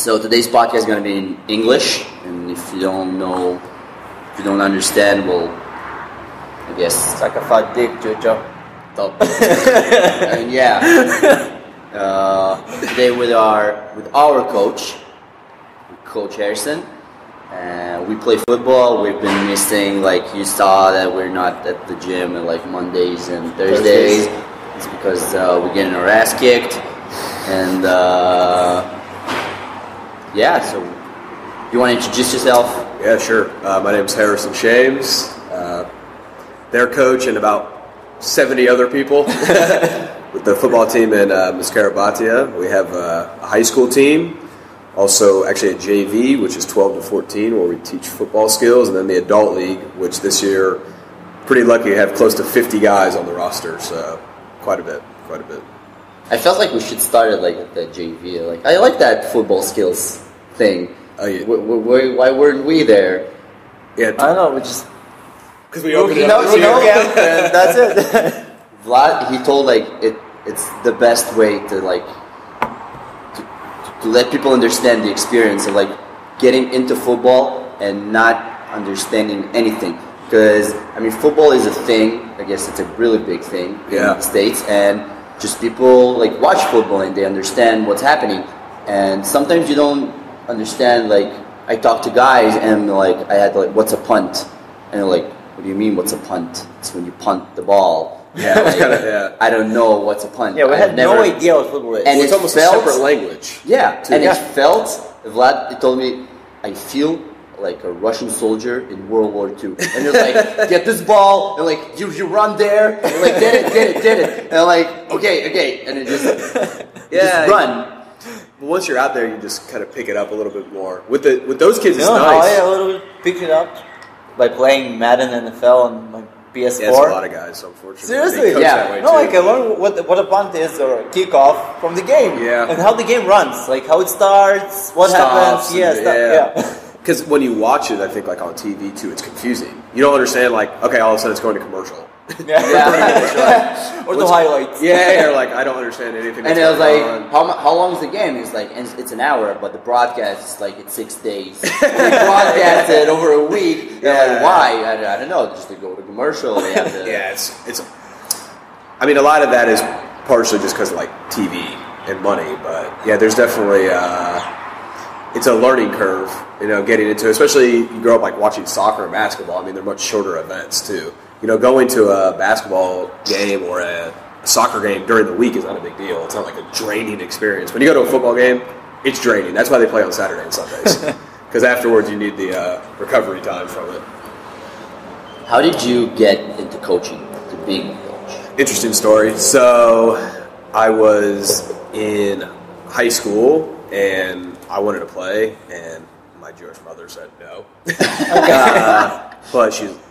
So today's podcast is going to be in English, and if you don't understand, well, I guess it's like a fat dick, Jojo. And yeah, today with our coach Harrison. We play football. We've been missing, like you saw that we're not at the gym on like Mondays and Thursdays. It's because we're getting our ass kicked. And so you want to introduce yourself? Yeah, sure. My name's Harrison Shיימס. Their coach and about 70 other people with the football team in Mizkeret, Betya. We have a high school team. Also, actually a JV, which is 12 to 14, where we teach football skills, and then the adult league, which this year, pretty lucky to have close to 50 guys on the roster, so quite a bit. I felt like we should start it like at the JV. Like I like that football skills thing. Oh, yeah. Why weren't we there? Yeah, I don't know. We just because we opened it up. And that's it. Vlad, he told like it's the best way to like to let people understand the experience of like getting into football and not understanding anything. Because I mean, football is a thing. I guess it's a really big thing in the States, and just people like watch football and they understand what's happening. And sometimes you don't understand. Like I talk to guys and like I had like, what's a punt? And they're like, what do you mean? What's a punt? It's when you punt the ball. Yeah, like, I don't know what's a punt. Yeah, we had no idea what football is. And it's almost a separate language. Yeah, and it felt. Vlad told me, I feel like a Russian soldier in World War II. And you're like, get this ball, and like you run there, and like get it. And I'm like, okay, and it just run. But once you're out there, you just kind of pick it up a little bit more. With those kids, it's nice. I a little bit picked it up by playing Madden NFL and like PS4. Yeah, it's a lot of guys, unfortunately. Seriously? Yeah. No, like I learned what a punt is or a kickoff from the game. Yeah. And how the game runs, like how it starts, what happens. Yeah. Because when you watch it, I think like on TV too, it's confusing. You don't understand like, okay, all of a sudden it's going to commercial. Or the highlights. Yeah, or like I don't understand anything. And it was like, how long is the game? It's like, it's an hour, but the broadcast is like it's 6 days. We broadcast it over a week. They're like, why? I don't know. Just to go to commercial. They have to. Yeah, it's. I mean, a lot of that is partially just because of like TV and money, but yeah, there's definitely it's a learning curve. You know, getting into, especially you grow up like watching soccer and basketball. I mean, they're much shorter events too. You know, going to a basketball game or a soccer game during the week is not a big deal. It's not like a draining experience. When you go to a football game, it's draining. That's why they play on Saturday and Sundays. Because afterwards you need the recovery time from it. How did you get into coaching, to being a coach? Interesting story. So I was in high school and I wanted to play, and my Jewish mother said no.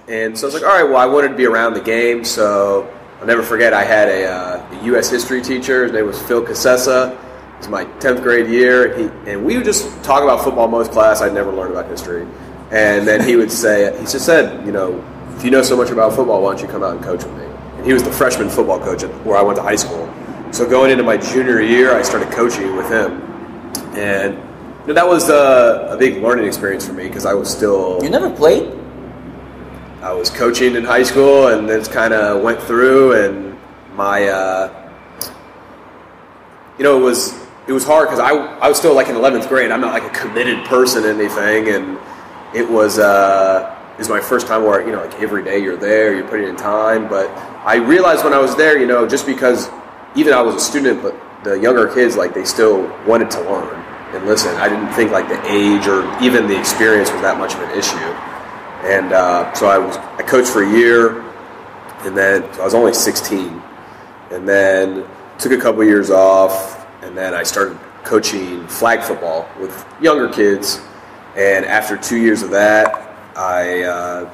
And so I was like, all right, well, I wanted to be around the game, so I'll never forget I had a U.S. history teacher. His name was Phil Cassessa. It was my 10th grade year, and we would just talk about football most class. I'd never learned about history. And then he would say, he just said, you know, if you know so much about football, why don't you come out and coach with me? And he was the freshman football coach where I went to high school. So going into my junior year, I started coaching with him. And you know, that was a big learning experience for me because I was still... You never played? I was coaching in high school and then kind of went through, and my... it was hard because I was still like in 11th grade. I'm not like a committed person in anything, and it was my first time where, you know, like every day you're there, you're putting in time. But I realized when I was there, you know, just because even I was a student, but the younger kids, like, they still wanted to learn and listen. I didn't think like the age or even the experience was that much of an issue. And so I coached for a year, and then so I was only 16, and then took a couple years off, and then I started coaching flag football with younger kids. And after 2 years of that, I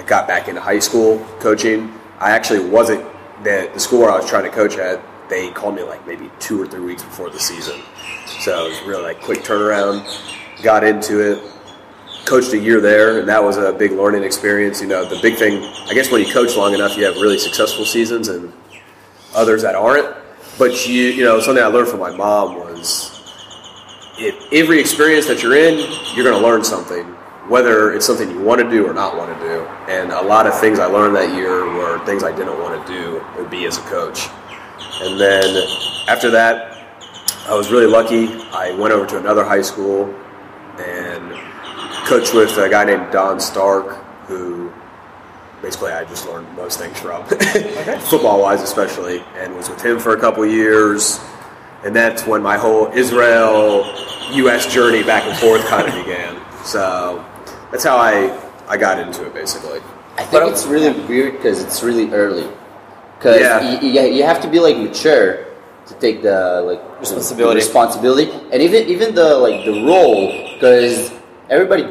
got back into high school coaching. I actually wasn't the school where I was trying to coach at. They called me like maybe 2 or 3 weeks before the season, so it was really like quick turnaround. Got into it. Coached a year there, and that was a big learning experience. You know, the big thing, I guess, when you coach long enough, you have really successful seasons and others that aren't. But you know, something I learned from my mom was every experience that you're in, you're going to learn something, whether it's something you want to do or not want to do. And a lot of things I learned that year were things I didn't want to do or be as a coach. And then after that, I was really lucky. I went over to another high school and coached with a guy named Don Stark, who basically I just learned most things from, football-wise especially, and was with him for a couple years. And that's when my whole Israel-U.S. journey back and forth kind of began. So that's how I got into it, basically. I think it's really weird because it's really early. Because you have to be like mature to take the responsibility, and even the role, because everybody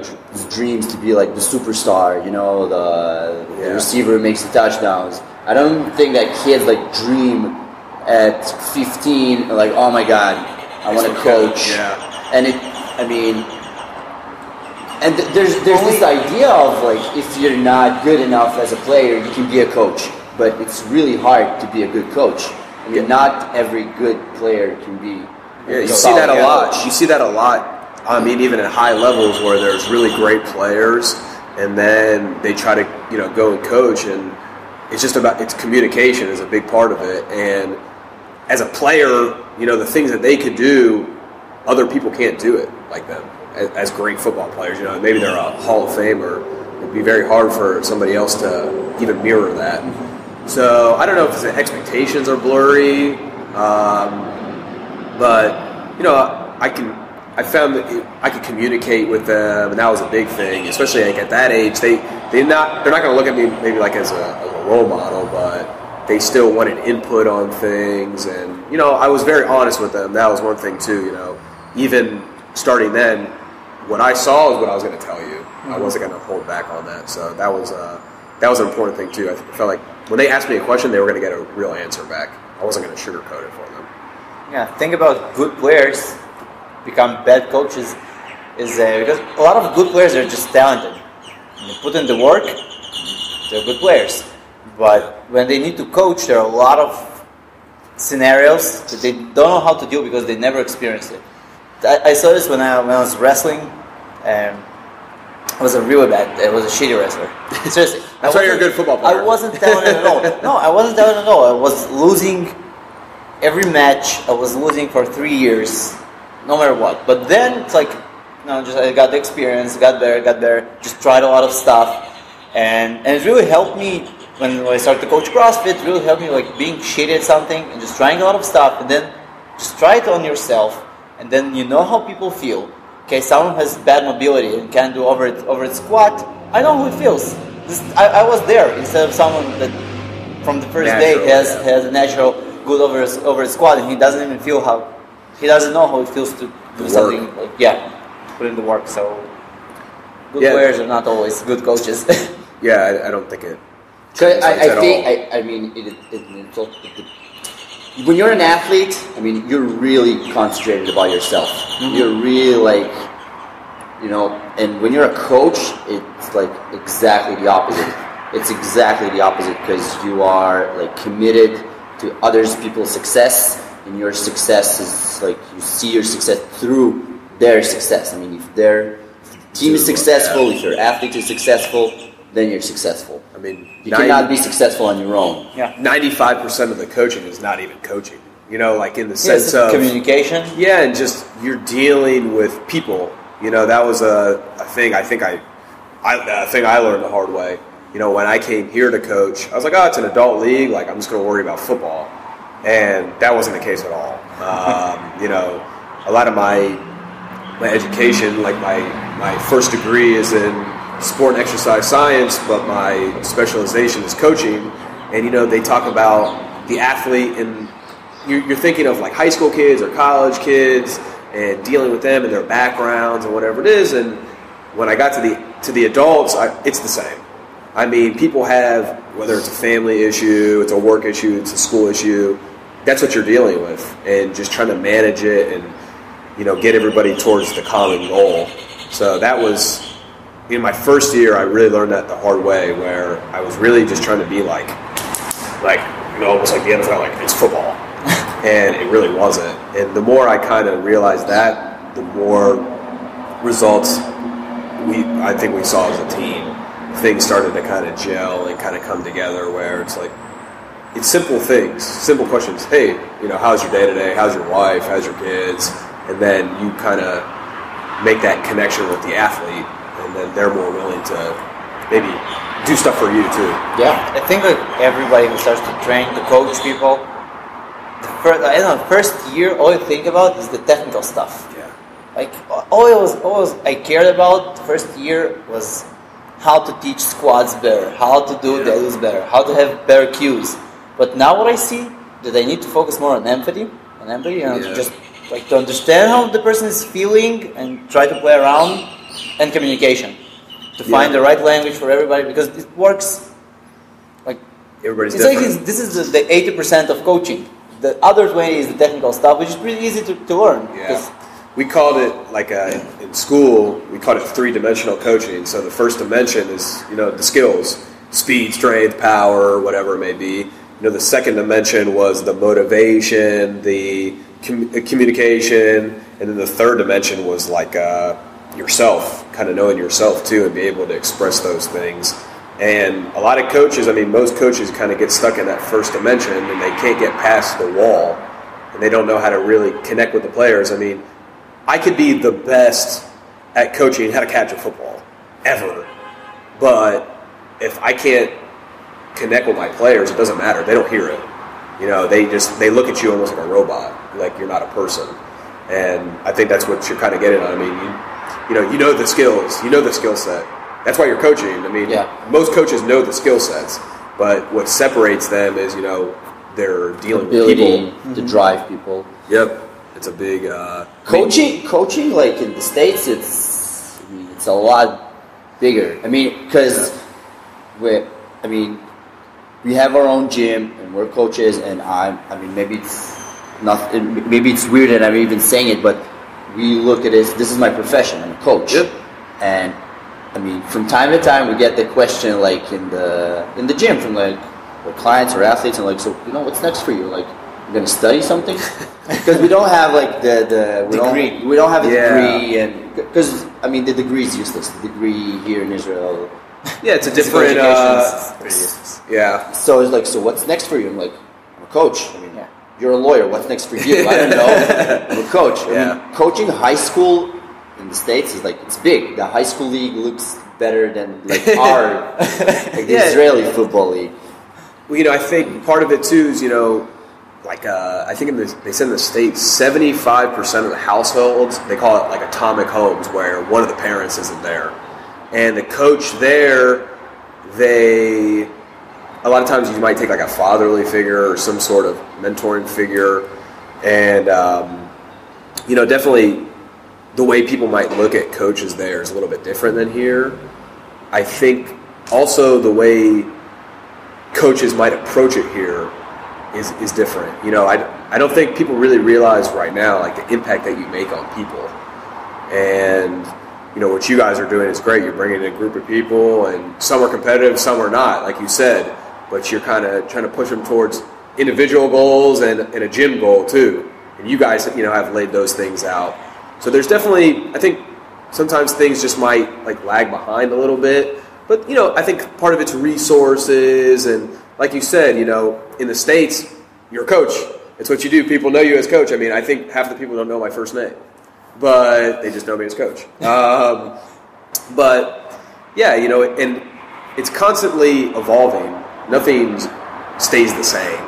dreams to be like the superstar, the receiver who makes the touchdowns. I don't think that kids like dream at 15 like, oh my god, I want to coach. And and there's this idea of like, if you're not good enough as a player, you can be a coach, but it's really hard to be a good coach. I mean, not every good player can be. Yeah, you see that a lot. You see that a lot. I mean, even at high levels where there's really great players, and then they try to go and coach, and it's communication is a big part of it. And as a player, the things that they could do, other people can't do it like them. As great football players, maybe they're a Hall of Famer. It'd be very hard for somebody else to even mirror that. So I don't know if the expectations are blurry, but I found that I could communicate with them, and that was a big thing. Especially like at that age, they're not going to look at me maybe like as a role model, but they still wanted input on things, and I was very honest with them. That was one thing too. Even starting then, what I saw is what I was going to tell you. I wasn't going to hold back on that. So that was an important thing too. I felt like when they asked me a question, they were going to get a real answer back. I wasn't going to sugarcoat it for them. Yeah, think about good players become bad coaches is because a lot of good players are just talented. When they put in the work, they're good players. But when they need to coach, there are a lot of scenarios that they don't know how to deal because they never experienced it. I saw this when I was wrestling. I was a shitty wrestler. Seriously. That's why you're a good football player. I wasn't talented at all. No, I wasn't talented at all. I was losing every match. I was losing for 3 years, no matter what. But then it's like, I got the experience, got better, just tried a lot of stuff. And it really helped me when I started to coach CrossFit. It really helped me like being shitty at something and just trying a lot of stuff. And then just try it on yourself. And then you know how people feel. Okay, someone has bad mobility and can't do overhead squat. I know how it feels. I was there instead of someone that from the first day has a natural good overhead squat, and he doesn't know how it feels to do something. Put in the work. So good players are not always good coaches. I don't think it. When you're an athlete, you're really concentrated about yourself. Mm-hmm. You're really and when you're a coach, it's like exactly the opposite. It's exactly the opposite because you are like committed to others people's success, and your success is like you see your success through their success. If their team is successful, if your athlete is successful, then you're successful. You cannot be successful on your own. 95% of the coaching is not even coaching. Like in the sense of communication. Yeah, and just you're dealing with people. That was a thing. I think a thing I learned the hard way. When I came here to coach, I was like, it's an adult league. Like I'm just going to worry about football, and that wasn't the case at all. A lot of my education, like my first degree is in sport and exercise science, but my specialization is coaching. And they talk about the athlete, and you're thinking of like high school kids or college kids and dealing with them and their backgrounds and whatever it is. And when I got to the adults, it's the same. People have, whether it's a family issue, it's a work issue, it's a school issue, that's what you're dealing with, and just trying to manage it and get everybody towards the common goal. So that was in my first year. I really learned that the hard way, where I was really just trying to be like almost like the NFL, like it's football. And it really wasn't. And the more I kind of realized that, the more results I think we saw as a team. Things started to kind of gel and kind of come together where it's like, it's simple things, simple questions. Hey, how's your day today? How's your wife? How's your kids? And then you kind of make that connection with the athlete, and then they're more willing to maybe do stuff for you too. Yeah, I think that everybody who starts to train, to coach people, the first year, all you think about is the technical stuff. Yeah. Like all I cared about the first year was how to teach squats better, how to do deadlifts better, how to have better cues. But now what I see, that I need to focus more on empathy, to just like to understand how the person is feeling and try to play around, and communication, to find the right language for everybody, because it works. Like everybody's it's different. like this is the 80% of coaching. The other 20 is the technical stuff, which is pretty easy to learn. Yeah. We called it, in school, we called it 3-dimensional coaching. So the first dimension is, the skills, speed, strength, power, whatever it may be. The second dimension was the motivation, the communication, and then the third dimension was yourself, kind of knowing yourself too, and be able to express those things. And a lot of coaches, most coaches kind of get stuck in that first dimension, and they can't get past the wall, and they don't know how to really connect with the players. I could be the best at coaching how to catch a football ever, but if I can't connect with my players, it doesn't matter. They don't hear it. They look at you almost like a robot, like you're not a person. And I think that's what you're kind of getting at. You know the skills, the skill set. That's why you're coaching. Most coaches know the skill sets, but what separates them is they're dealing with people to drive people. Yep. It's a big coaching like in the States, it's a lot bigger. Because we have our own gym and we're coaches, and maybe it's weird that I'm even saying it, but we look at this is my profession. I'm a coach. Yep. And from time to time we get the question like in the gym from like our clients or athletes, and so what's next for you? Like, you're gonna study something? Because we don't have like the degree. We don't have a degree, and because the degree is useless. The degree here in Israel. Yeah, it's a different. Yeah. So it's like, so what's next for you? I'm like, I'm a coach. You're a lawyer. What's next for you? I don't know. I'm a coach. Coaching high school in the States is it's big. The high school league looks better than our the Israeli football league. Well, I think part of it too is I think they said in the States, 75% of the households, they call it atomic homes, where one of the parents isn't there. And the coach there, a lot of times you might take a fatherly figure or some sort of mentoring figure. And, definitely the way people might look at coaches there is a little bit different than here. I think also the way coaches might approach it here is different. I don't think people really realize right now the impact that you make on people. And what you guys are doing is great. You're bringing in a group of people, and some are competitive, some are not, like you said, but you're kind of trying to push them towards individual goals and a gym goal too. And you guys have laid those things out. So there's definitely, I think sometimes things just might lag behind a little bit, but I think part of it's resources, and like you said, in the States, you're a coach. It's what you do. People know you as coach. I think half the people don't know my first name, but they just know me as coach. But yeah, and it's constantly evolving. Nothing stays the same,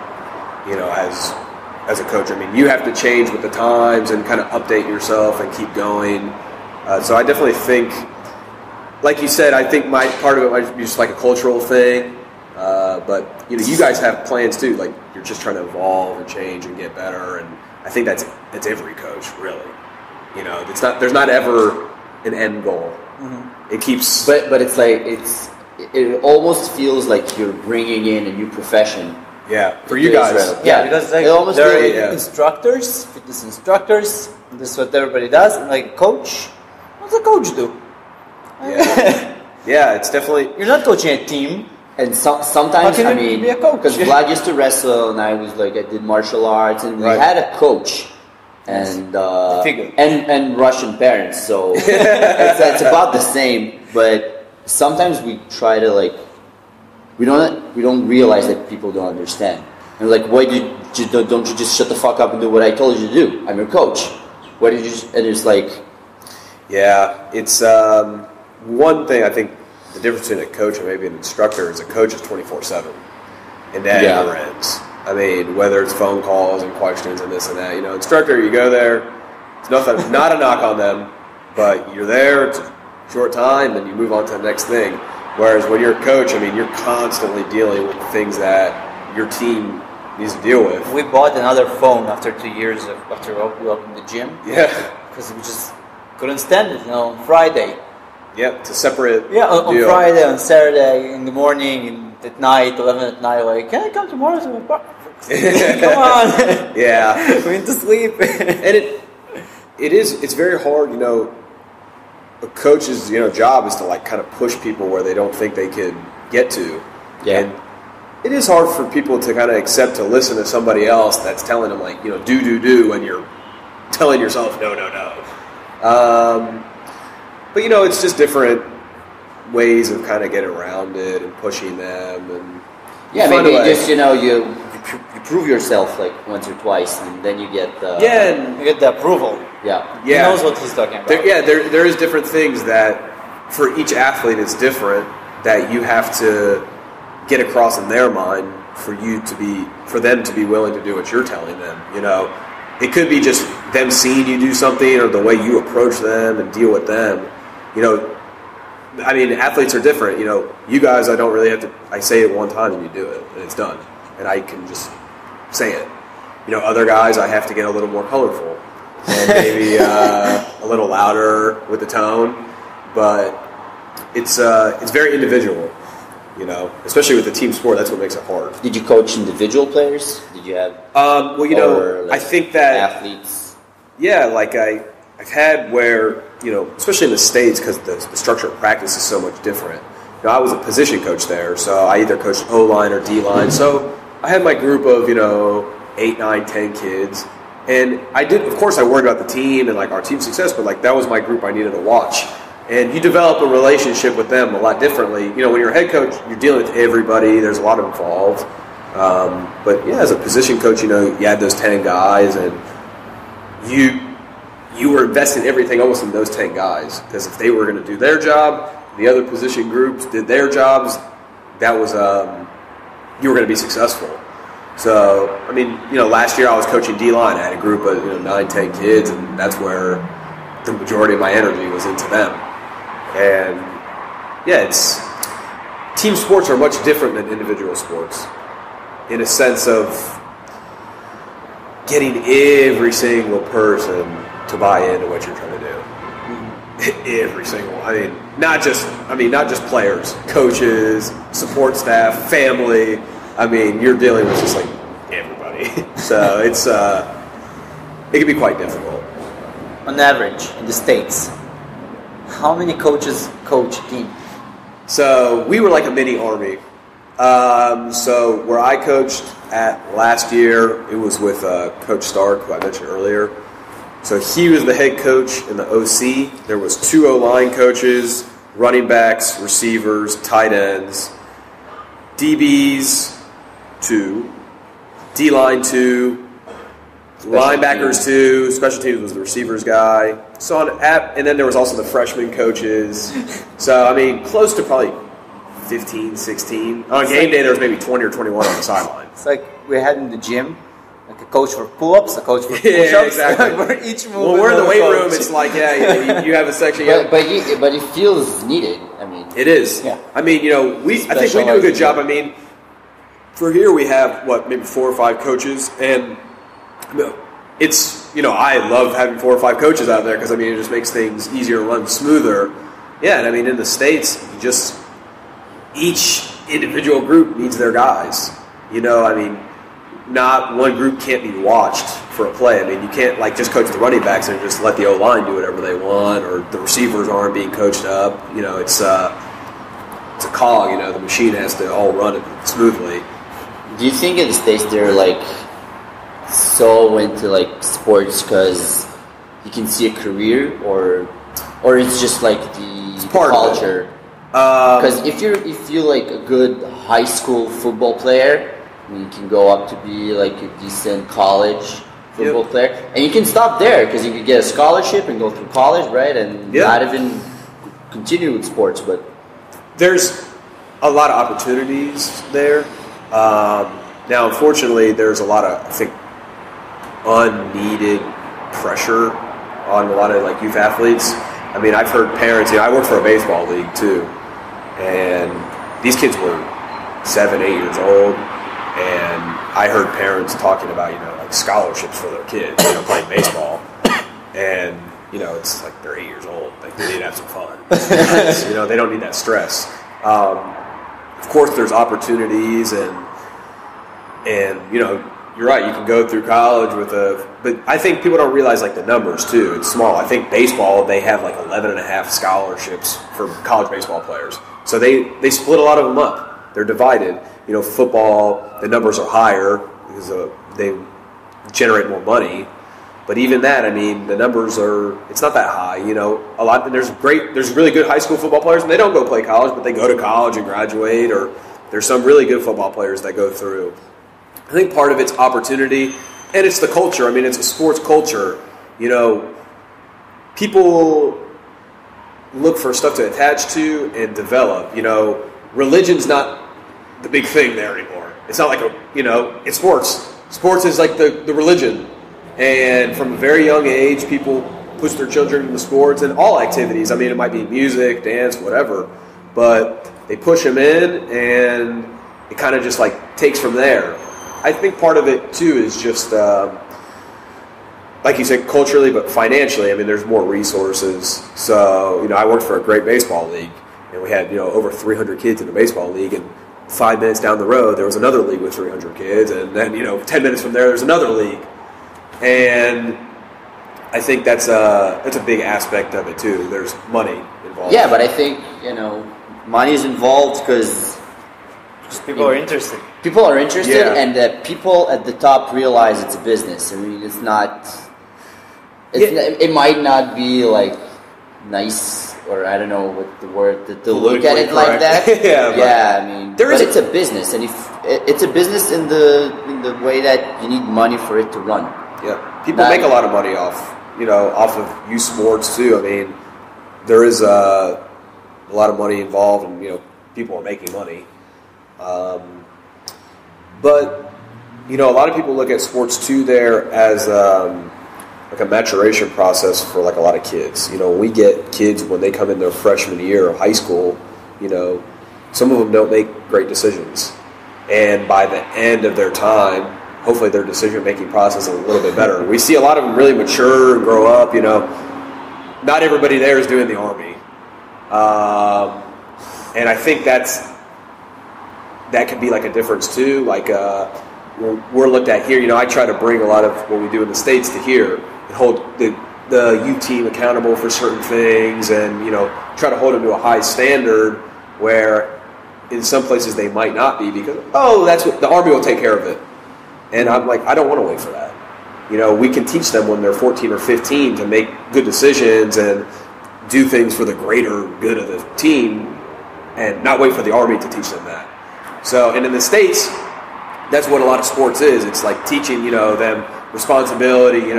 as a coach. You have to change with the times and kind of update yourself and keep going. So I definitely think, like you said, I think part of it might be just a cultural thing. But you guys have plans too. You're just trying to evolve and change and get better, and I think that's every coach, really. There's not ever an end goal. Mm-hmm. It keeps, but it almost feels like you're bringing in a new profession. Yeah, for you guys. Israel. Yeah, because they're instructors, fitness instructors. This is what everybody does. And coach, what's a coach do? Yeah, yeah, it's definitely. You're not coaching a team. And sometimes, be a coach? Because Vlad used to wrestle, and I was I did martial arts, and we had a coach, and Russian parents. So it's about the same. But sometimes we try to like we don't realize that people don't understand. And like, why don't you just shut the fuck up and do what I told you to do? I'm your coach. Why did you just, and it's like, yeah, it's one thing I think the difference between a coach and maybe an instructor is a coach is 24/7, and that never ends. I mean, whether it's phone calls and questions and this and that, instructor, you go there, it's nothing, not a knock on them, but you're there, it's a short time, and you move on to the next thing. Whereas when you're a coach, I mean, you're constantly dealing with things that your team needs to deal with. We bought another phone after 2 years after we opened the gym. Yeah. Because we just couldn't stand it, on Friday. Yeah, it's a separate on Friday, on Saturday, in the morning, and at night, 11 at night, like, can I come tomorrow to the park? Come on. Yeah. We need to sleep. And it's very hard, a coach's, job is to like kind of push people where they don't think they could get to. Yeah. And it is hard for people to kind of accept to listen to somebody else that's telling them like, do, when you're telling yourself no. But it's just different ways of kind of getting around it and pushing them and maybe just you prove yourself like once or twice and then you get the you get the approval. Yeah. He knows what he's talking about. There is different things that for each athlete it's different that you have to get across in their mind for them to be willing to do what you're telling them. It could be just them seeing you do something or the way you approach them and deal with them. I mean, athletes are different. You guys, I don't really have to. I say it one time and you do it, and it's done, and I can just say it. Other guys, I have to get a little more colorful and maybe a little louder with the tone, but it's very individual. Especially with the team sport, that's what makes it hard. Did you coach individual players? Did you have? I think that athletes. Yeah, like I've had where especially in the States because the structure of practice is so much different. I was a position coach there, so I either coached O-line or D-line. So I had my group of 8, 9, 10 kids, and I did. Of course, I worried about the team and like our team success, but like that was my group I needed to watch. And you develop a relationship with them a lot differently. When you're a head coach, you're dealing with everybody. There's a lot involved. But yeah, as a position coach, you had those 10 guys, and you were investing everything almost in those 10 guys. Because if they were going to do their job, the other position groups did their jobs, that was you were going to be successful. So, I mean, last year I was coaching D-line. I had a group of 9, 10 kids, and that's where the majority of my energy was into them. And yeah, team sports are much different than individual sports in a sense of getting every single person to buy into what you're trying to do. Every single, not just players, coaches, support staff, family. You're dealing with just like everybody. So it can be quite difficult. On average, in the States, how many coaches coach a team? So we were like a mini army. So where I coached at last year, it was with Coach Stark, who I mentioned earlier. So he was the head coach in the OC. There was 2 O-line coaches, running backs, receivers, tight ends, DBs, 2, D-line 2, linebackers 2, special teams was the receivers guy. So and then there was also the freshman coaches. So close to probably 15, 16. On game day there was maybe 20 or 21 on the sideline. It's like we had in the gym, like a coach for pull-ups, a coach for push-ups. Yeah, exactly. For each move. Well, we're in the weight room. It's like you have a section. But it feels needed. It is. Yeah. I think we do a good job. For here we have maybe 4 or 5 coaches, and it's I love having 4 or 5 coaches out there because it just makes things easier to run smoother. Yeah, and in the States, each individual group needs their guys. Not one group can't be watched for a play. You can't just coach the running backs and just let the O-line do whatever they want, or the receivers aren't being coached up. It's a cog. The machine has to all run it smoothly. Do you think in the States they're so into like sports because you can see a career, or it's just like the culture? Because if you're like a good high school football player, you can go up to be like a decent college football player, and you can stop there because you can get a scholarship and go through college, right? And not even continue with sports, but there's a lot of opportunities there. Now, unfortunately, there's a lot of, I think, unneeded pressure on a lot of like youth athletes. I mean, I've heard parents. I work for a baseball league too, and these kids were 7, 8 years old, and I heard parents talking about like scholarships for their kids, playing baseball, and it's like they're 8 years old. Like they need to have some fun. They don't need that stress. Of course, there's opportunities, and you're right. You can go through college but I think people don't realize like the numbers too. It's small. I think baseball, they have like 11.5 scholarships for college baseball players. So they split a lot of them up. They're divided. Football, the numbers are higher because they generate more money. But even that, I mean, the numbers it's not that high. A lot. And there's really good high school football players, and they don't go play college, but they go to college and graduate. Or there's some really good football players that go through. I think part of it's opportunity, and it's the culture. I mean, it's a sports culture. People look for stuff to attach to and develop. Religion's not the big thing there anymore. It's not like it's sports. Sports is like the religion. And from a very young age, people push their children into sports and all activities. I mean, it might be music, dance, whatever. But they push them in, and it kind of just like takes from there. I think part of it, too, is just, like you said, culturally, but financially. I mean, there's more resources. So, I worked for a great baseball league, and we had, over 300 kids in the baseball league, and 5 minutes down the road, there was another league with 300 kids, and then, 10 minutes from there's another league. And I think that's a big aspect of it, too. There's money involved. Yeah, but I think, money is involved because people are interested. People are interested, and the people at the top realize it's a business. I mean, it's not. It might not be like nice, or I don't know what the word to look at it like that. I mean, it's a business, and if it's a business in the way that you need money for it to run. Yeah, people make a lot of money off of youth sports too. I mean, there is a lot of money involved, and people are making money. But a lot of people look at sports too there as like a maturation process for like a lot of kids. We get kids when they come in their freshman year of high school. Some of them don't make great decisions, and by the end of their time, hopefully their decision-making process is a little bit better. We see a lot of them really mature and grow up. Not everybody there is doing the Army, and I think that could be like a difference too. Like we're looked at here. I try to bring a lot of what we do in the States to here and hold the youth team accountable for certain things, and try to hold them to a high standard where in some places they might not be because that's what the Army will take care of it. And I'm like, I don't want to wait for that. We can teach them when they're 14 or 15 to make good decisions and do things for the greater good of the team, and not wait for the Army to teach them that. So, and in the States, that's what a lot of sports is. It's like teaching, them responsibility.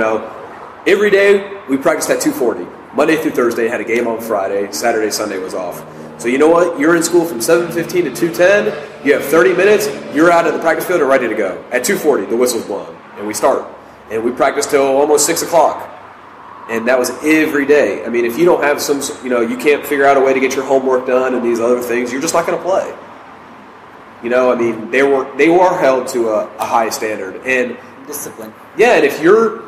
Every day we practiced at 2:40. Monday through Thursday, had a game on Friday. Saturday, Sunday was off. So you know what? You're in school from 7:15 to 2:10. You have 30 minutes. You're out of the practice field and ready to go. At 2:40, the whistle's blown, and we start. And we practice till almost 6 o'clock. And that was every day. I mean, if you don't have you can't figure out a way to get your homework done and these other things, you're just not going to play. I mean, they were held to a high standard. And discipline. Yeah, and if you're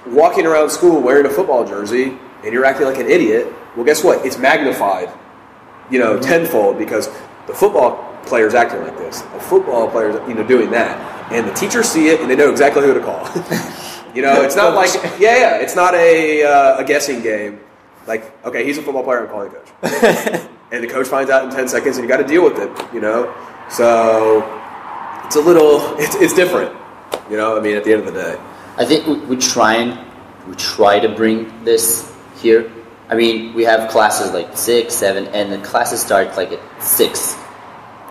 walking around school wearing a football jersey and you're acting like an idiot, well, guess what? It's magnified, tenfold because the football player's acting like this. The football player's, doing that. And the teachers see it and they know exactly who to call. It's not like, it's not a guessing game. Like, okay, he's a football player, I'm calling coach. And the coach finds out in 10 seconds and you got to deal with it, So it's it's different. You know, I mean, at the end of the day. I think we try to bring this here. I mean, we have classes like 6, 7, and the classes start like at 6.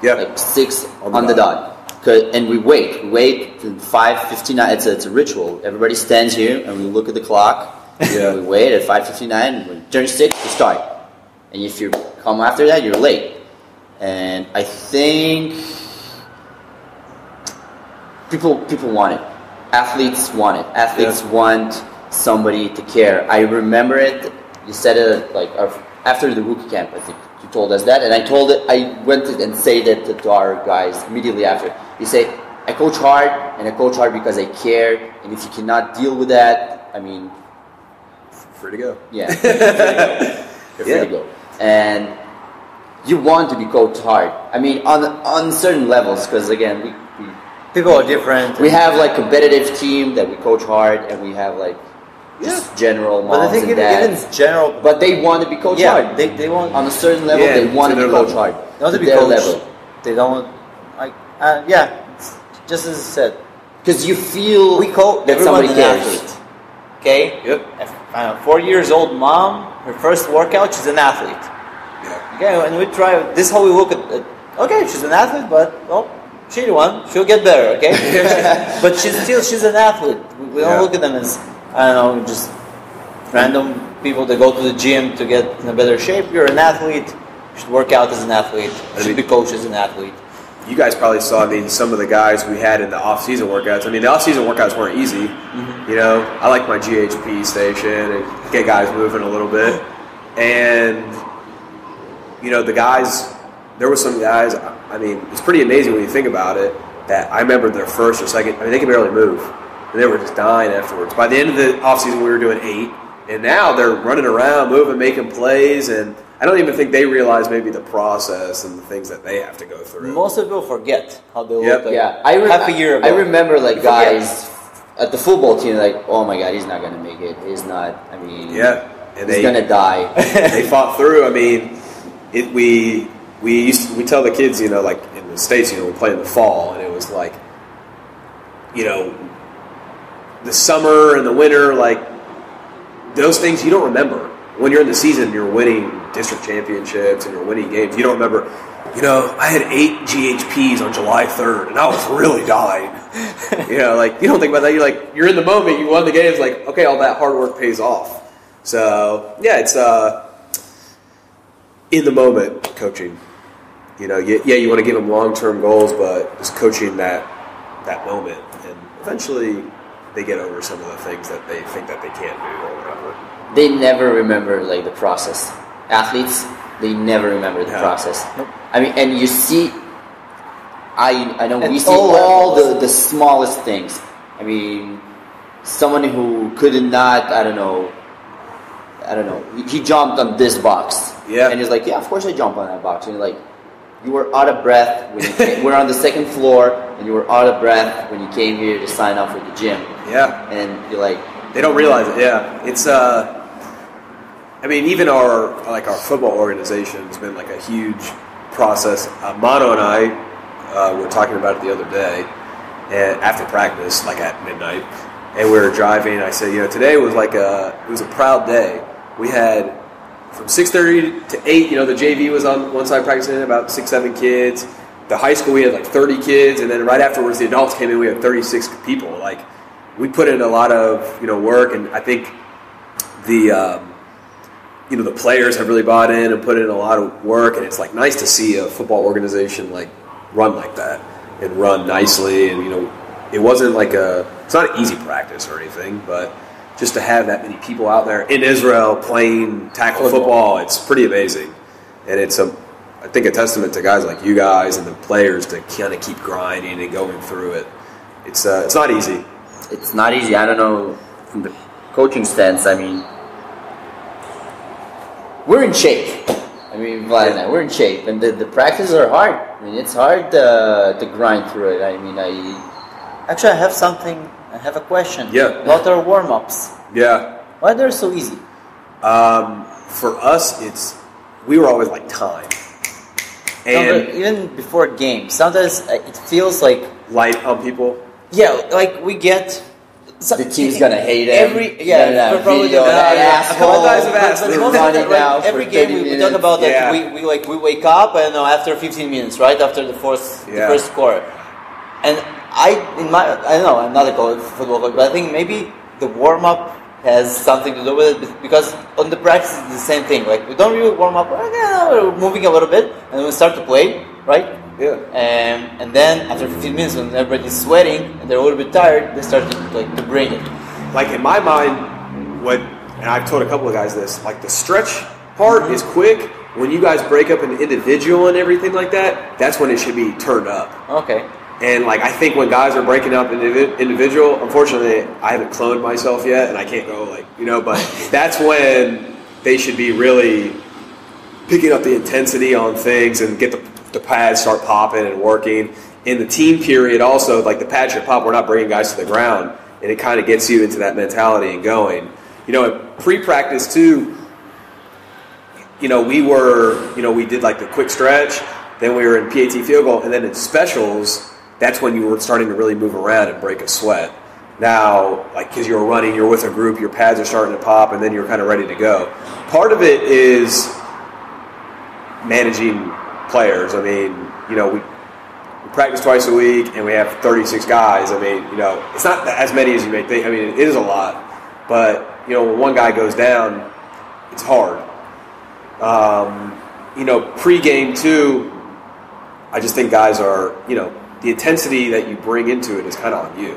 Yeah. Like 6 on the dot. And we wait till 5:59. It's a ritual. Everybody stands here and we look at the clock. Yeah. We wait at 5:59. When it turns 6, we start. And if you come after that, you're late. And I think people want it. Athletes want it. Athletes want somebody to care. I remember it. You said it like after the rookie camp. I think you told us that, and I went and said that to our guys immediately after. You say, I coach hard, and I coach hard because I care. And if you cannot deal with that, I mean, free to go. Yeah, you're free to go. And you want to be coached hard. I mean, on certain levels, because again, we people are different. We have like competitive team that we coach hard, and we have like just general moms but I think and dads. even general, but they want to be coached hard. They want on a certain level. They want to be coached hard. They want to be coached. Level. They don't like. Just as I said, because you feel that somebody cares. Athlete. Okay. Yep. A 4 years old mom, her first workout, she's an athlete. Yeah. Okay, and we try. This is how we look at it. Okay, she's an athlete, but she's the one. She'll get better. Okay. But she's an athlete. We don't look at them as just random people that go to the gym to get in a better shape. You're an athlete. You should work out as an athlete. You should be coached as an athlete. You guys probably saw, some of the guys we had in the off-season workouts. I mean, the off-season workouts weren't easy. Mm-hmm. You know, I like my GHP station and get guys moving a little bit. And, the guys, there were some guys, I mean, it's pretty amazing when you think about it, that I remember their first or second, they could barely move. And they were just dying afterwards. By the end of the off-season, we were doing 8. And now they're running around, moving, making plays, and I don't even think they realize maybe the process and the things that they have to go through. Most people forget how they look like half a year ago. I remember guys at the football team like, oh my God, he's not going to make it. He's not, and he's going to die. They fought through. I mean, we tell the kids, like in the States, we play in the fall, and it was like, the summer and the winter, like, those things you don't remember. When you're in the season, you're winning district championships and you're winning games. You don't remember, I had 8 GHPs on July 3rd and I was really dying. You don't think about that. You're in the moment, you won the games, okay, all that hard work pays off. So, it's in the moment coaching. You want to give them long-term goals, but just coaching that moment. And eventually they get over some of the things that they think that they can't do or whatever. They never remember the process. Athletes, they never remember the process. Nope. I mean, and you see, I know we see all the smallest things. I mean, someone who could not, I don't know, he jumped on this box. Yeah. And he's like, yeah, of course I jumped on that box. And you're like, you were out of breath when you came. We're on the second floor, and you were out of breath when you came here to sign up for the gym. Yeah. And you're like, they don't realize it. Yeah. It's I mean, even our football organization has been a huge process. Mano and I were talking about it the other day, and after practice, at midnight, and we were driving. And I said, today was it was a proud day. We had from 6:30 to 8. The JV was on one side practicing, about 6-7 kids. The high school we had 30 kids, and then right afterwards the adults came in. We had 36 people. We put in a lot of work, and I think the the players have really bought in and put in a lot of work, and it's nice to see a football organization run like that and run nicely. And it wasn't it's not an easy practice or anything, but just to have that many people out there in Israel playing tackle football, it's pretty amazing. And it's I think a testament to guys like you guys and the players to kind of keep grinding and going through it. It's not easy. It's not easy. I don't know from the coaching stance. I mean, we're in shape. I mean, Vladimir and I, we're in shape, and the practices are hard. I mean, it's hard to grind through it. I mean, actually, I have a question. Yeah. About our warm-ups. Yeah. Why they're so easy? For us, we were always time. And even before games, sometimes it feels light on people. Yeah, like we get. The team's gonna hate him. Probably a couple guys have asked. Every game we talk about that we wake up and after 15 minutes, right after the first score, and I don't know, I'm not a football coach, but I think maybe the warm up has something to do with it because on the practice it's the same thing. Like we don't really warm up. We're moving a little bit and then we start to play, right? Yeah. And then after 15 minutes, when everybody's sweating and they're a little bit tired, they start to bring it. Like in my mind, and I've told a couple of guys this, like the stretch part is quick. When you guys break up into individual and everything like that, that's when it should be turned up. Okay. And like I think when guys are breaking up into individual, unfortunately, I haven't cloned myself yet, and I can't go but that's when they should be really picking up the intensity on things and get the pads start popping and working. In the team period also, like the pads should pop, we're not bringing guys to the ground, and it kind of gets you into that mentality and going. In pre-practice too, we did like the quick stretch, then we were in PAT field goal, and then in specials, that's when you were starting to really move around and break a sweat. Now, like because you're running, you're with a group, your pads are starting to pop, and then you're kind of ready to go. Part of it is managing players. I mean, we practice twice a week and we have 36 guys. I mean, it's not as many as you may think. I mean, it is a lot. But, when one guy goes down, it's hard. Pre-game too, I just think guys are, the intensity that you bring into it is kind of on you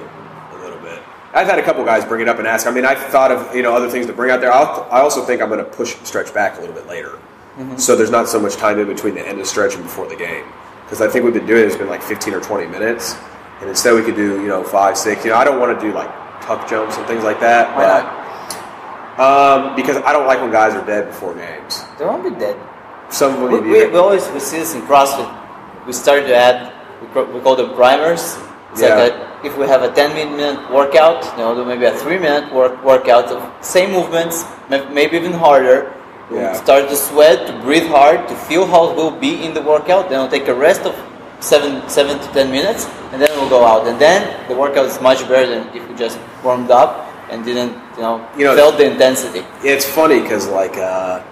a little bit. I've had a couple guys bring it up and ask. I mean, I've thought of, other things to bring out there. I also think I'm going to push stretch back a little bit later. Mm-hmm. So there's not so much time in between the end of stretch and before the game. Because I think we've been doing it has been like 15 or 20 minutes. And instead we could do, 5, 6. I don't want to do like tuck jumps and things like that. But because I don't like when guys are dead before games. They won't be dead. Some of them we see this in CrossFit. We started to add, we call them primers. It's like if we have a 10-minute workout, do maybe a 3-minute workout of same movements, maybe even harder. We'll start to sweat, to breathe hard, to feel how it will be in the workout. Then we'll take a rest of 7 to 10 minutes, and then we'll go out. And then the workout is much better than if we just warmed up and didn't, felt the intensity. It's funny because like the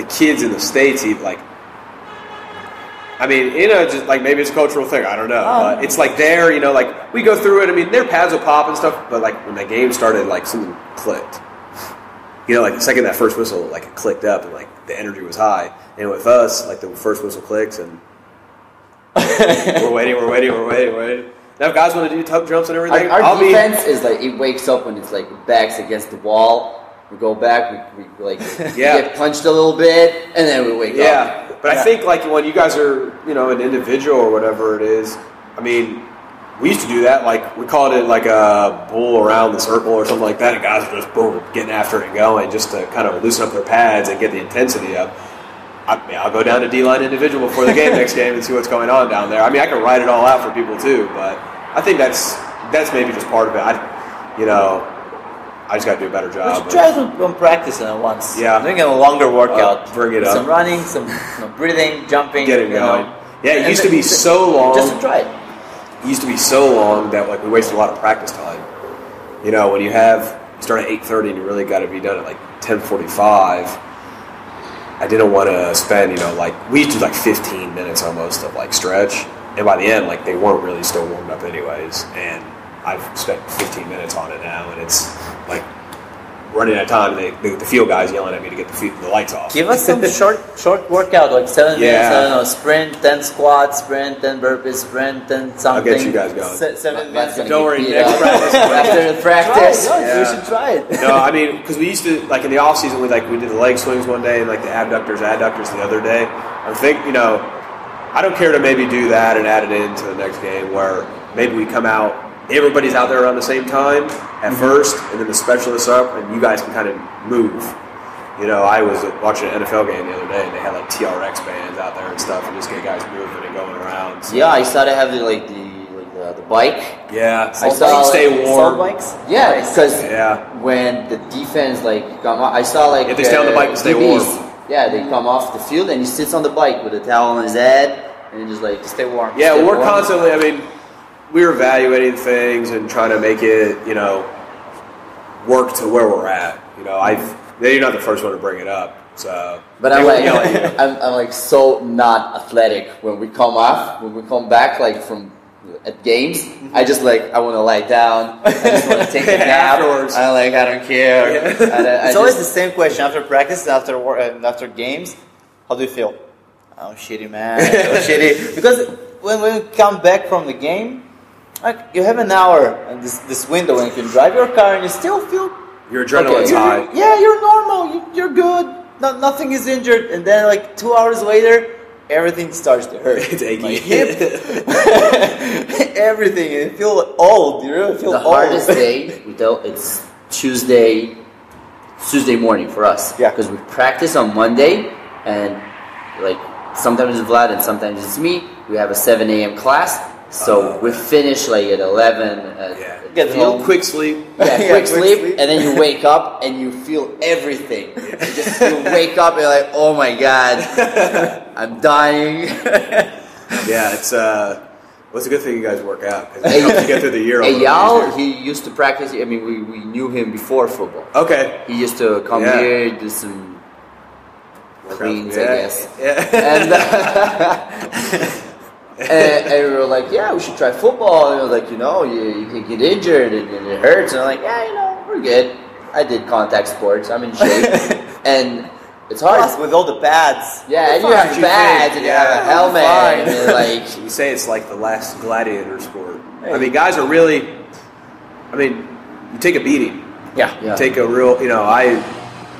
kids in the States, just like maybe it's a cultural thing. I don't know, but it's like there, like we go through it. I mean, their pads will pop and stuff, but like when the game started, like something clicked. Like the second that first whistle, like it clicked up and like the energy was high. And with us, like the first whistle clicks and we're waiting. Now if guys want to do tuck jumps and everything, our defense is like it wakes up when it's like backs against the wall. We go back, we get punched a little bit, and then we wake up. Yeah, but I think like when you guys are an individual or whatever it is, I mean. We used to do that, like, we called it like a bull around the circle or something like that, and guys were just, boom, getting after it and going just to kind of loosen up their pads and get the intensity up. I'll go down to D-line individual before the game next game and see what's going on down there. I mean, I can write it all out for people too, but I think that's maybe just part of it. I just got to do a better job. Let's try to practice it once. Yeah. Doing a longer workout. Bring it up. Some running, some breathing, jumping. Get it going. Yeah, it used to be so long. Just to try it. It used to be so long that like we wasted a lot of practice time. When you start at 8:30 and you really got to be done at like 10:45. I didn't want to spend we used to do like 15 minutes almost of like stretch, and by the end like they weren't really still warmed up anyways. And I've spent 15 minutes on it now, and it's like running out of time. The field guys yelling at me to get the lights off. Give us some short workout, like 7 minutes. I don't know, sprint, 10 squats, sprint, 10 burpees, sprint, 10 something. I'll get you guys going. 7 minutes. Don't worry, next practice. After the practice, we should try it. No, I mean, because we used to, like in the off season, we did the leg swings one day and like the abductors the other day. I think I don't care to maybe do that and add it into the next game where maybe we come out. Everybody's out there around the same time at first, and then the specialists up, and you guys can kind of move. I was watching an NFL game the other day, and they had like TRX bands out there and stuff, and just get guys moving and going around. So. Yeah, I started having the bike. Yeah, I saw stay warm. Salt bikes. Yeah, because when the defense come off, I saw if they stay on the bike and stay warm. Yeah, they come off the field, and he sits on the bike with a towel on his head, and just stay warm. Yeah, we're constantly. I mean. we're evaluating things and trying to make it, work to where we're at. You're not the first one to bring it up. So, but I'm like so not athletic when we come back like from at games. I just I want to lie down. I just want to take a nap. Afterwards. I don't care. Yeah. It's always the same question after practice, after games. How do you feel? I'm shitty, man. I'm shitty. Because when we come back from the game, you have an hour and this window when you can drive your car and you still feel your adrenaline's high. You're normal. You're good. Nothing is injured. And then 2 hours later, everything starts to hurt. It's achy. My hip, everything. You feel old. You really feel old. The hardest day, it's Tuesday morning for us. Yeah. Because we practice on Monday, and sometimes it's Vlad and sometimes it's me. We have a 7 a.m. class, so we finish at 11. Get a little quick sleep. Yeah, quick sleep, and then you wake up and you feel everything. You wake up and you're like, oh my god, I'm dying. Yeah, it's a good thing you guys work out because it helps you get through the year. Eyal, he used to practice. I mean, we knew him before football. Okay. He used to come here, do some cleans, I guess. Yeah. And we were like, yeah, we should try football. And he was like, you can get injured and it hurts. And I'm like, yeah, we're good. I did contact sports. I'm in shape. And it's hard. Plus, with all the pads. Yeah, and you have pads and you have a helmet. And we say it's like the last gladiator sport. Hey. I mean, guys are really, you take a beating. Yeah. You take a real, I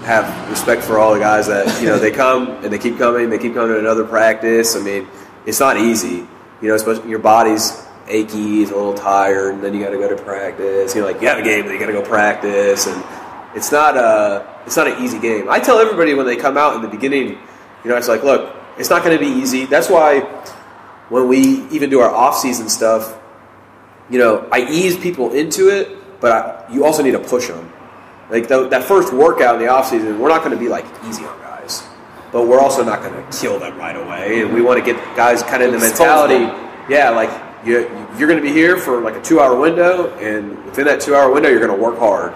have respect for all the guys that, they come and they keep coming to another practice. I mean, it's not easy, especially your body's achy, it's a little tired, and then you got to go to practice. You have a game, but you got to go practice, and it's not an easy game. I tell everybody when they come out in the beginning, it's like, look, it's not going to be easy. That's why when we even do our off-season stuff, I ease people into it, but you also need to push them. That first workout in the off-season, we're not going to be easy on guys. But we're also not going to kill them right away. And we want to get guys kind of in the mentality, you're going to be here for a 2-hour window, and within that 2-hour window, you're going to work hard.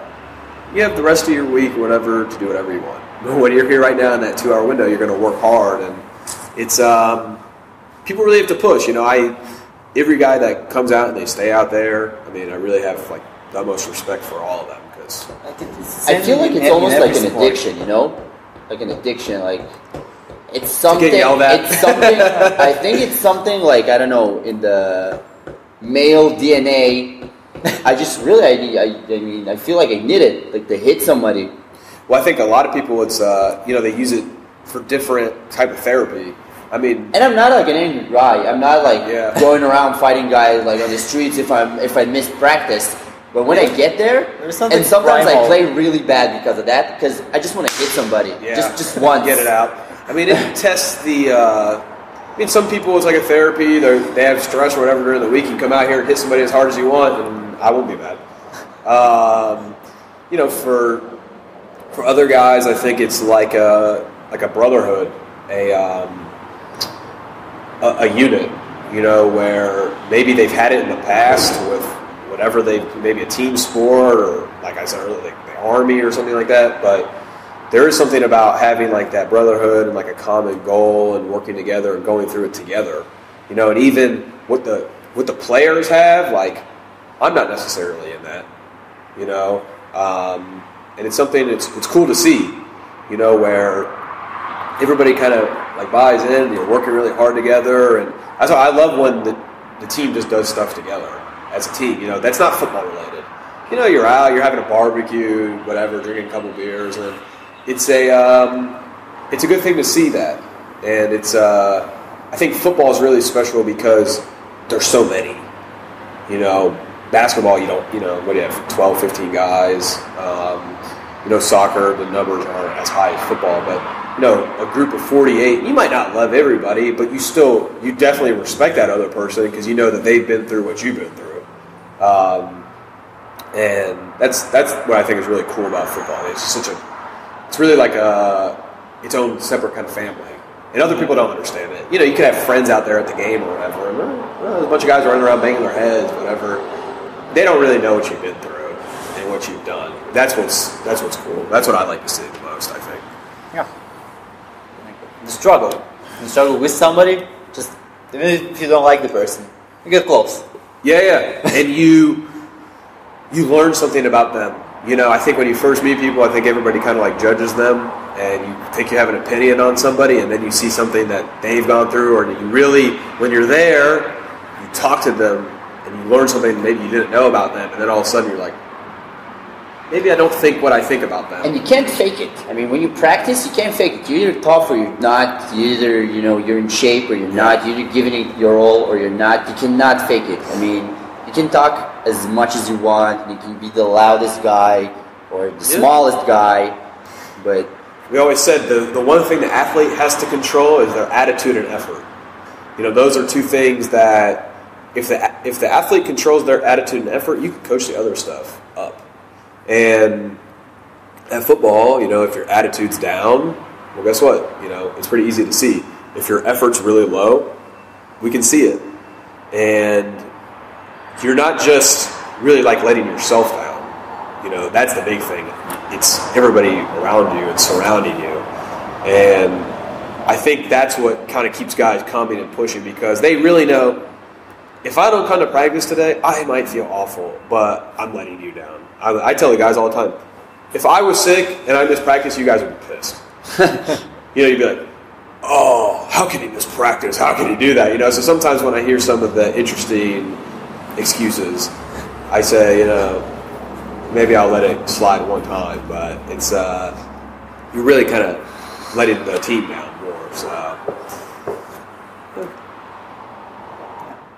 You have the rest of your week or whatever to do whatever you want. But when you're here right now in that 2-hour window, you're going to work hard. And it's, people really have to push. Every guy that comes out and they stay out there, I really have the utmost respect for all of them. Cause I feel like it's almost like an addiction, like an addiction, it's something. Get yelled at. It's something. I think it's something I don't know, in the male DNA. I just really, I feel like I need it, to hit somebody. Well, I think a lot of people, it's they use it for different type of therapy. And I'm not an angry guy. I'm not going around fighting guys on the streets if I miss practice. But when I get there, and sometimes I play really bad because of that, because I just want to hit somebody, just once. Get it out. It tests the. Some people it's like a therapy. They have stress or whatever during the week. You come out here and hit somebody as hard as you want, and I won't be mad. For other guys, I think it's like a brotherhood, a unit. Where maybe they've had it in the past with whatever maybe a team sport or, like I said earlier, the army or something like that. But there is something about having that brotherhood and a common goal and working together and going through it together. And even what the players have, I'm not necessarily in that. And it's something it's cool to see. Where everybody kind of buys in. You're working really hard together, and that's why I love when the team just does stuff together. As a team, that's not football related. You're out, you're having a barbecue, whatever, drinking a couple beers, and it's a good thing to see that. And it's I think football is really special because there's so many. Basketball, what do you have, 12, 15 guys. Soccer, the numbers aren't as high as football, but a group of 48, you might not love everybody, but you definitely respect that other person because that they've been through what you've been through. And that's what I think is really cool about football. It's really its own separate kind of family. And other people don't understand it. You could have friends out there at the game or whatever, and there's a bunch of guys running around banging their heads, whatever. They don't really know what you've been through and what you've done. That's what's cool. That's what I like to see the most, I think. Yeah. The struggle. You struggle with somebody, just even if you don't like the person, you get close. Yeah. And you learn something about them. You know, I think when you first meet people, I think everybody kind of like judges them, and you think you have an opinion on somebody, and then you see something that they've gone through, or you really, when you're there, you talk to them, and you learn something maybe you didn't know about them, and then all of a sudden you're like, maybe I don't think what I think about them. And you can't fake it. I mean, when you practice, you can't fake it. You're either tough or you're not. You're either, you're in shape or you're not. You're either giving it your all or you're not. You cannot fake it. I mean, you can talk as much as you want. You can be the loudest guy or the smallest guy, but... We always said the one thing the athlete has to control is their attitude and effort. Those are two things that if the athlete controls their attitude and effort, you can coach the other stuff up. And at football, if your attitude's down, well, guess what? It's pretty easy to see. If your effort's really low, we can see it. And you're not just really like letting yourself down. That's the big thing. It's everybody around you and surrounding you. And I think that's what kind of keeps guys coming and pushing, because they really know, if I don't come to practice today, I might feel awful, but I'm letting you down. I tell the guys all the time, if I was sick and I missed practice, you guys would be pissed. You'd be like, oh, how can he miss practice? How can he do that? So sometimes when I hear some of the interesting excuses, I say, maybe I'll let it slide one time, but it's you're really kind of letting the team down more. So,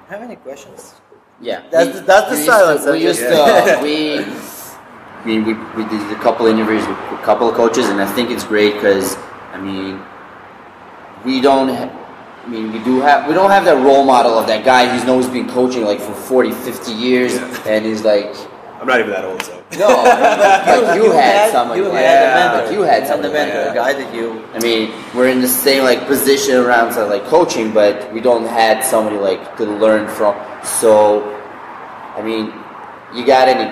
have any questions? Yeah, that's the silence. We did a couple interviews with a couple of coaches, and I think it's great because we don't have that role model of that guy who's always been coaching like for 40, 50 years, and he's like, I'm not even that old, so. No, you had someone. You had the mentor, the guy that you. We're in the same position around coaching, but we don't had somebody to learn from. So, you got any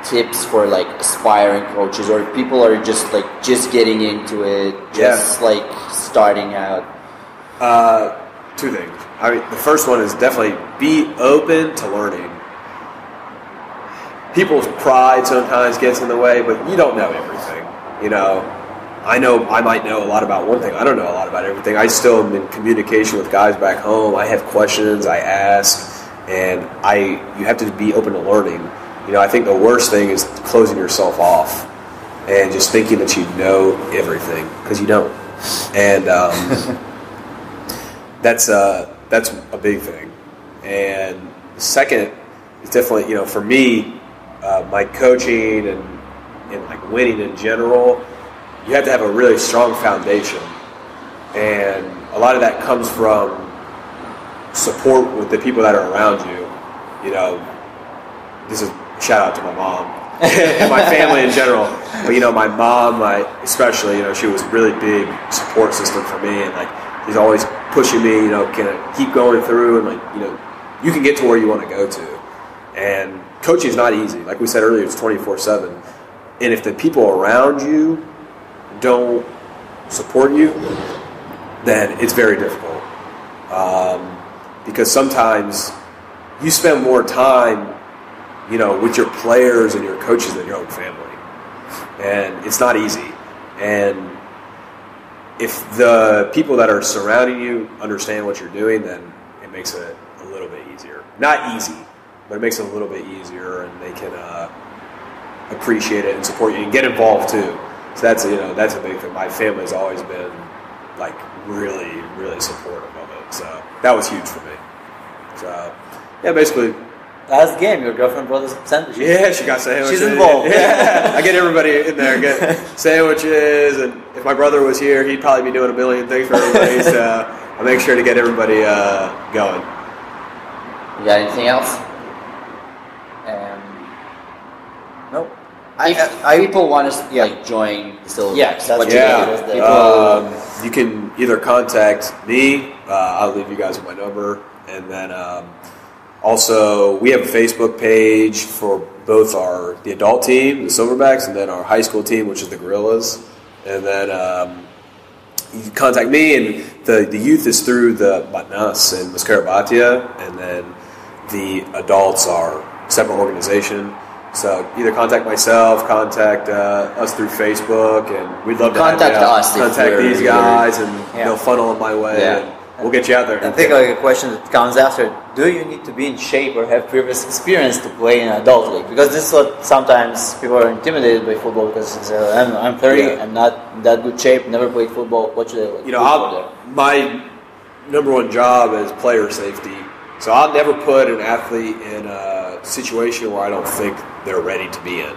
tips for aspiring coaches, or people are just getting into it, starting out? Two things. The first one is definitely be open to learning. People's pride sometimes gets in the way, but you don't know everything. I might know a lot about one thing. I don't know a lot about everything. I still am in communication with guys back home. I have questions I ask, and you have to be open to learning. I think the worst thing is closing yourself off and just thinking that you know everything, because you don't. And that's a big thing. And the second is definitely, for me, my coaching and winning in general, you have to have a really strong foundation, and a lot of that comes from support with the people that are around you. This is a shout out to my mom and my family in general, but my mom, especially, she was a really big support system for me, and she's always pushing me, can I keep going through, and you can get to where you want to go to. And coaching is not easy. Like we said earlier, it's 24/7. And if the people around you don't support you, then it's very difficult. Because sometimes you spend more time, with your players and your coaches than your own family. And it's not easy. And if the people that are surrounding you understand what you're doing, then it makes it a little bit easier. Not easy, but it makes it a little bit easier, and they can appreciate it and support you and get involved too. So that's a big thing. My family's always been really, really supportive of it. So that was huge for me. So basically. Last game, your girlfriend brought us sandwiches. Yeah, she got sandwiches. She's involved. Yeah, I get everybody in there, get sandwiches, and if my brother was here, he'd probably be doing a million things for everybody. So I make sure to get everybody going. You got anything else? Nope. People want to join the Silverk's. You can either contact me. I'll leave you guys with my number, and then Also, we have a Facebook page for both the adult team, the Silverbacks, and then our high school team, which is the Gorillas. And then you can contact me, and the youth is through the Batnas and Mazkeret Betya, and then the adults are a separate organization. So either contact myself, contact us through Facebook, and we'd love to contact us. Contact these guys, and they'll funnel them my way. Yeah. And we'll get you out there. I think like a question that comes after: do you need to be in shape or have previous experience to play in an adult league? Because this is what sometimes people are intimidated by football because I'm 30, I'm not in that good shape, never played football. What should I like? My number one job is player safety. So I'll never put an athlete in a situation where I don't think they're ready to be in.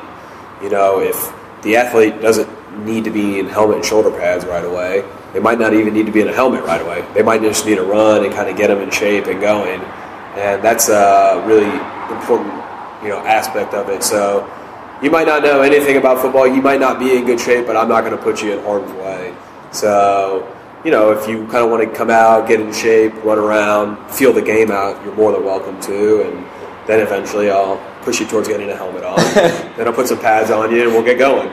If the athlete doesn't need to be in helmet and shoulder pads right away, they might not even need to be in a helmet right away. They might just need to run and kind of get them in shape and going. And that's a really important, aspect of it. So you might not know anything about football. You might not be in good shape, but I'm not going to put you in harm's way. So, if you kind of want to come out, get in shape, run around, feel the game out, you're more than welcome to. And then eventually I'll push you towards getting a helmet on. Then I'll put some pads on you and we'll get going.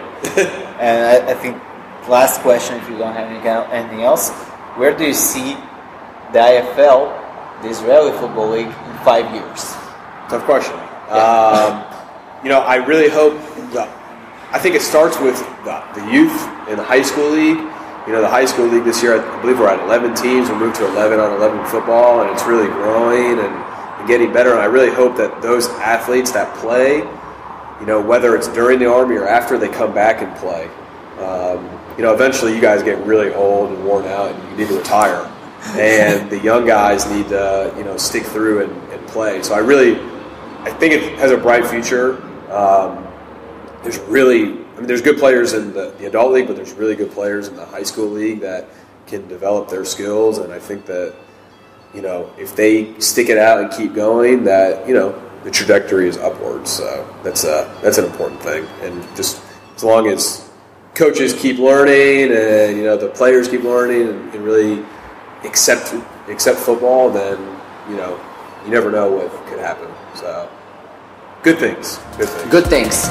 And I think last question, if you don't have anything else, where do you see the IFL, the Israeli Football League, in 5 years? Tough question. I really hope I think it starts with the youth in the high school league. The high school league this year, I believe we're at 11 teams. We moved to 11 on 11 football, and it's really growing and getting better. And I really hope that those athletes that play, whether it's during the Army or after, they come back and play. Eventually you guys get really old and worn out and you need to retire. And the young guys need to, stick through and play. So I think it has a bright future. There's good players in the adult league, but there's really good players in the high school league that can develop their skills. And I think that, if they stick it out and keep going, that, the trajectory is upwards. So that's an important thing. And just as long as coaches keep learning and, the players keep learning and really accept football, then, you never know what could happen. So good things. Good things.